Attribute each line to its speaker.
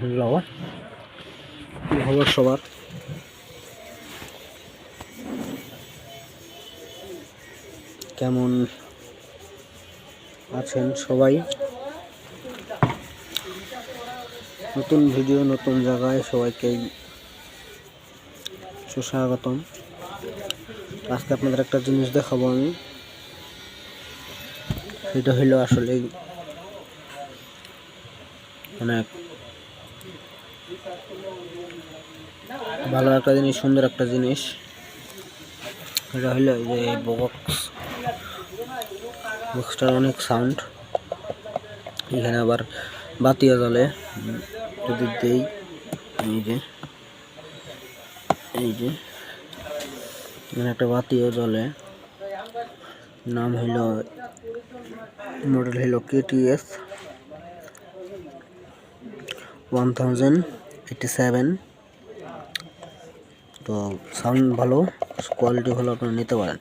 Speaker 1: Hello, কি খবর সবার? কেমন আছেন সবাই? নতুন ভিডিও, নতুন জায়গায় সবাইকে সুস্বাগতম। আজকে আপনাদের একটা জিনিস দেখাবো আমি। সেটা হইলো আসলে অনেক ভালো একটা জিনিস, সুন্দর একটা জিনিস। এটা হইলো যে বক্সটার অনেক সাউন্ড। এখানে আবার বাতিও জ্বলে যদি দেই। এই যে এখানে একটা বাতিও জ্বলে। নাম হইলো, মডেল হইলো KTS 1087। তো সাউন্ড ভালো, কোয়ালিটি ভালো, আপনারা নিতে পারেন।